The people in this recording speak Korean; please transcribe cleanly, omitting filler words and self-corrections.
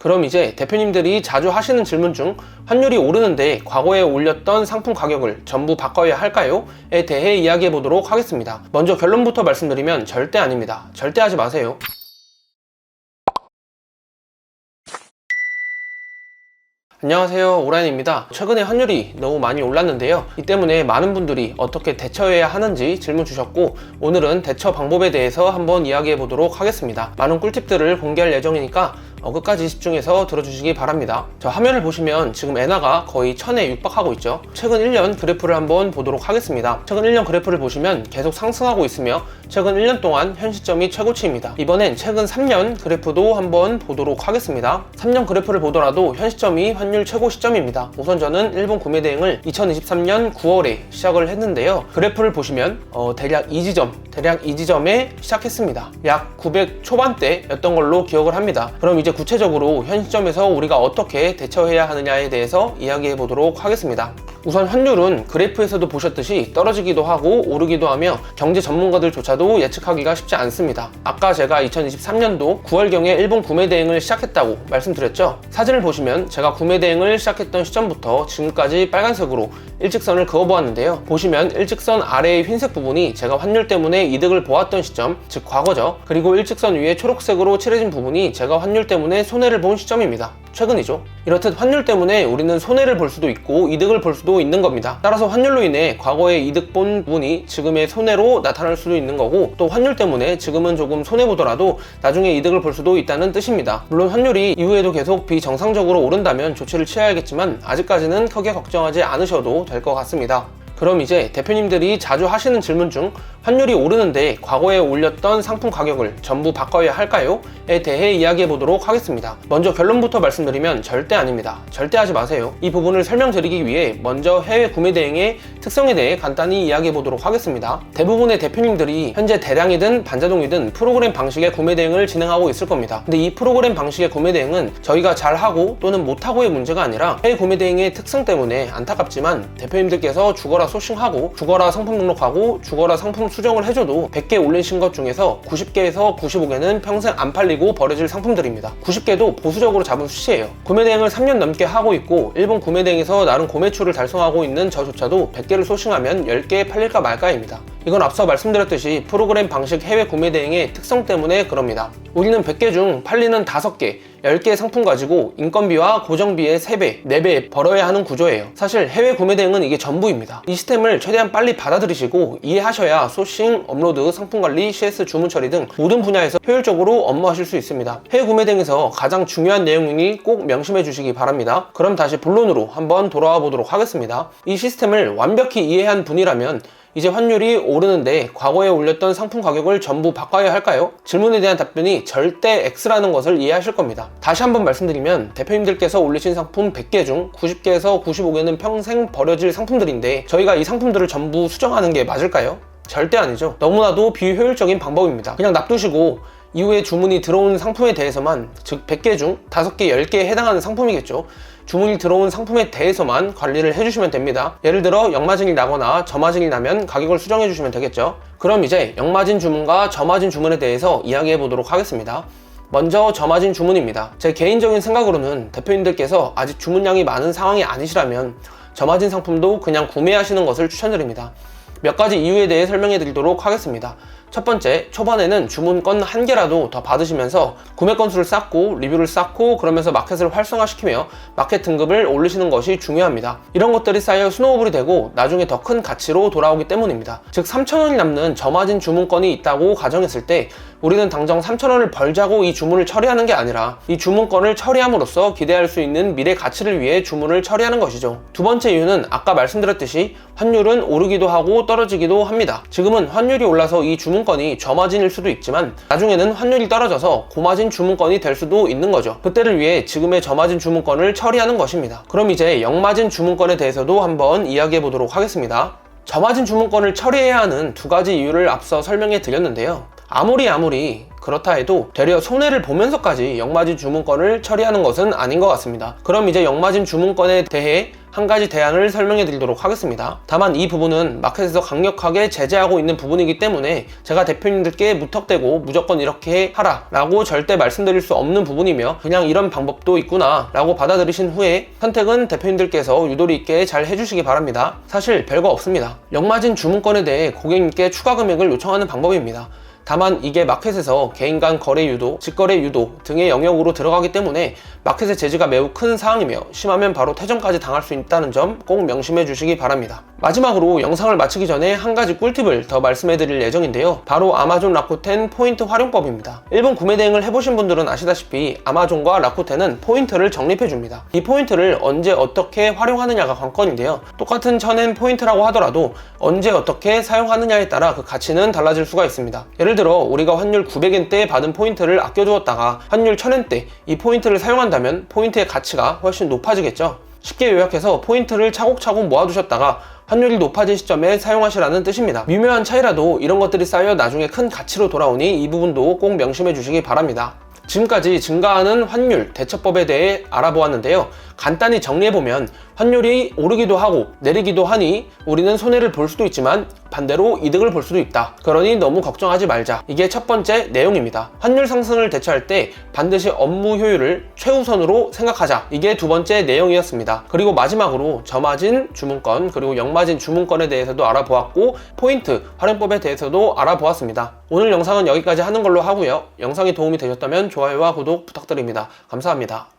그럼 이제 대표님들이 자주 하시는 질문 중 환율이 오르는데 과거에 올렸던 상품 가격을 전부 바꿔야 할까요? 에 대해 이야기해 보도록 하겠습니다. 먼저 결론부터 말씀드리면 절대 아닙니다. 절대 하지 마세요. 안녕하세요, 오라인입니다. 최근에 환율이 너무 많이 올랐는데요. 이 때문에 많은 분들이 어떻게 대처해야 하는지 질문 주셨고, 오늘은 대처 방법에 대해서 한번 이야기해 보도록 하겠습니다. 많은 꿀팁들을 공개할 예정이니까 끝까지 집중해서 들어주시기 바랍니다. 저 화면을 보시면 지금 엔화가 거의 1000에 육박하고 있죠. 최근 1년 그래프를 한번 보도록 하겠습니다. 최근 1년 그래프를 보시면 계속 상승하고 있으며 최근 1년 동안 현 시점이 최고치입니다. 이번엔 최근 3년 그래프도 한번 보도록 하겠습니다. 3년 그래프를 보더라도 현 시점이 환율 최고 시점입니다. 우선 저는 일본 구매 대행을 2023년 9월에 시작을 했는데요. 그래프를 보시면 대략 이 지점에 시작했습니다. 약 900 초반대였던 걸로 기억을 합니다. 그럼 이제 구체적으로 현 시점에서 우리가 어떻게 대처해야 하느냐에 대해서 이야기해 보도록 하겠습니다. 우선 환율은 그래프에서도 보셨듯이 떨어지기도 하고 오르기도 하며 경제 전문가들조차도 예측하기가 쉽지 않습니다. 아까 제가 2023년도 9월경에 일본 구매 대행을 시작했다고 말씀드렸죠. 사진을 보시면 제가 구매 대행을 시작했던 시점부터 지금까지 빨간색으로 일직선을 그어보았는데요. 보시면 일직선 아래의 흰색 부분이 제가 환율 때문에 이득을 보았던 시점, 즉 과거죠. 그리고 일직선 위에 초록색으로 칠해진 부분이 제가 환율 때문에 손해를 본 시점입니다. 최근이죠. 이렇듯 환율 때문에 우리는 손해를 볼 수도 있고 이득을 볼 수도 있는 겁니다. 따라서 환율로 인해 과거에 이득 본 부분이 지금의 손해로 나타날 수도 있는 거고, 또 환율 때문에 지금은 조금 손해보더라도 나중에 이득을 볼 수도 있다는 뜻입니다. 물론 환율이 이후에도 계속 비정상적으로 오른다면 조치를 취해야겠지만 아직까지는 크게 걱정하지 않으셔도 될 것 같습니다. 그럼 이제 대표님들이 자주 하시는 질문 중 환율이 오르는데 과거에 올렸던 상품 가격을 전부 바꿔야 할까요? 에 대해 이야기해 보도록 하겠습니다. 먼저 결론부터 말씀드리면 절대 아닙니다. 절대 하지 마세요. 이 부분을 설명드리기 위해 먼저 해외 구매 대행의 특성에 대해 간단히 이야기해 보도록 하겠습니다. 대부분의 대표님들이 현재 대량이든 반자동이든 프로그램 방식의 구매 대행을 진행하고 있을 겁니다. 근데 이 프로그램 방식의 구매 대행은 저희가 잘하고 또는 못하고의 문제가 아니라 해외 구매 대행의 특성 때문에 안타깝지만 대표님들께서 죽어라 소싱하고 죽어라 상품 등록하고 죽어라 상품 수정을 해줘도 100개 올리신 것 중에서 90개에서 95개는 평생 안 팔리고 버려질 상품들입니다. 90개도 보수적으로 잡은 수치예요. 구매 대행을 3년 넘게 하고 있고 일본 구매 대행에서 나름 고매출을 달성하고 있는 저조차도 100개를 소싱하면 10개 팔릴까 말까입니다. 이건 앞서 말씀드렸듯이 프로그램 방식 해외 구매 대행의 특성 때문에 그럽니다. 우리는 100개 중 팔리는 5개, 10개의 상품 가지고 인건비와 고정비의 3배, 4배 벌어야 하는 구조예요. 사실 해외 구매 대행은 이게 전부입니다. 이 시스템을 최대한 빨리 받아들이시고 이해하셔야 소싱, 업로드, 상품 관리, CS 주문 처리 등 모든 분야에서 효율적으로 업무하실 수 있습니다. 해외 구매 대행에서 가장 중요한 내용이니 꼭 명심해 주시기 바랍니다. 그럼 다시 본론으로 한번 돌아와 보도록 하겠습니다. 이 시스템을 완벽히 이해한 분이라면 이제 환율이 오르는데 과거에 올렸던 상품 가격을 전부 바꿔야 할까요? 질문에 대한 답변이 절대 X라는 것을 이해하실 겁니다. 다시 한번 말씀드리면 대표님들께서 올리신 상품 100개 중 90개에서 95개는 평생 버려질 상품들인데 저희가 이 상품들을 전부 수정하는 게 맞을까요? 절대 아니죠. 너무나도 비효율적인 방법입니다. 그냥 놔두시고 이후에 주문이 들어온 상품에 대해서만, 즉 100개 중 5개, 10개에 해당하는 상품이겠죠. 주문이 들어온 상품에 대해서만 관리를 해주시면 됩니다. 예를 들어 역마진이 나거나 저마진이 나면 가격을 수정해 주시면 되겠죠. 그럼 이제 역마진 주문과 저마진 주문에 대해서 이야기해 보도록 하겠습니다. 먼저 저마진 주문입니다. 제 개인적인 생각으로는 대표님들께서 아직 주문량이 많은 상황이 아니시라면 저마진 상품도 그냥 구매하시는 것을 추천드립니다. 몇 가지 이유에 대해 설명해 드리도록 하겠습니다. 첫 번째, 초반에는 주문 건 1개라도 더 받으시면서 구매 건수를 쌓고 리뷰를 쌓고 그러면서 마켓을 활성화시키며 마켓 등급을 올리시는 것이 중요합니다. 이런 것들이 쌓여 스노우볼이 되고 나중에 더 큰 가치로 돌아오기 때문입니다. 즉 3,000원이 남는 저마진 주문건이 있다고 가정했을 때 우리는 당장 3,000원을 벌자고 이 주문을 처리하는 게 아니라 이 주문건을 처리함으로써 기대할 수 있는 미래 가치를 위해 주문을 처리하는 것이죠. 두 번째 이유는 아까 말씀드렸듯이 환율은 오르기도 하고 떨어지기도 합니다. 지금은 환율이 올라서 이 주문건이 저마진일 수도 있지만 나중에는 환율이 떨어져서 고마진 주문건이 될 수도 있는 거죠. 그때를 위해 지금의 저마진 주문건을 처리하는 것입니다. 그럼 이제 역마진 주문건에 대해서도 한번 이야기해 보도록 하겠습니다. 저마진 주문건을 처리해야 하는 두 가지 이유를 앞서 설명해 드렸는데요. 아무리 그렇다 해도 되려 손해를 보면서까지 역마진 주문건을 처리하는 것은 아닌 것 같습니다. 그럼 이제 역마진 주문건에 대해 한 가지 대안을 설명해 드리도록 하겠습니다. 다만 이 부분은 마켓에서 강력하게 제재하고 있는 부분이기 때문에 제가 대표님들께 무턱대고 무조건 이렇게 하라 라고 절대 말씀드릴 수 없는 부분이며, 그냥 이런 방법도 있구나 라고 받아들이신 후에 선택은 대표님들께서 유도리 있게 잘 해주시기 바랍니다. 사실 별거 없습니다. 역마진 주문건에 대해 고객님께 추가 금액을 요청하는 방법입니다. 다만 이게 마켓에서 개인 간 거래 유도, 직거래 유도 등의 영역으로 들어가기 때문에 마켓의 제재가 매우 큰 사항이며 심하면 바로 퇴점까지 당할 수 있다는 점 꼭 명심해 주시기 바랍니다. 마지막으로 영상을 마치기 전에 한 가지 꿀팁을 더 말씀해 드릴 예정인데요. 바로 아마존 라쿠텐 포인트 활용법입니다. 일본 구매 대행을 해보신 분들은 아시다시피 아마존과 라쿠텐은 포인트를 적립해 줍니다. 이 포인트를 언제 어떻게 활용하느냐가 관건인데요. 똑같은 1000엔 포인트라고 하더라도 언제 어떻게 사용하느냐에 따라 그 가치는 달라질 수가 있습니다. 예를 들어 우리가 환율 900엔 때 받은 포인트를 아껴두었다가 환율 1000엔 때 이 포인트를 사용한다면 포인트의 가치가 훨씬 높아지겠죠. 쉽게 요약해서 포인트를 차곡차곡 모아두셨다가 환율이 높아진 시점에 사용하시라는 뜻입니다. 미묘한 차이라도 이런 것들이 쌓여 나중에 큰 가치로 돌아오니 이 부분도 꼭 명심해 주시기 바랍니다. 지금까지 증가하는 환율 대처법에 대해 알아보았는데요. 간단히 정리해보면 환율이 오르기도 하고 내리기도 하니 우리는 손해를 볼 수도 있지만 반대로 이득을 볼 수도 있다. 그러니 너무 걱정하지 말자. 이게 첫 번째 내용입니다. 환율 상승을 대처할 때 반드시 업무 효율을 최우선으로 생각하자. 이게 두 번째 내용이었습니다. 그리고 마지막으로 저마진 주문건 그리고 역마진 주문건에 대해서도 알아보았고 포인트 활용법에 대해서도 알아보았습니다. 오늘 영상은 여기까지 하는 걸로 하고요. 영상이 도움이 되셨다면 좋아요와 구독 부탁드립니다. 감사합니다.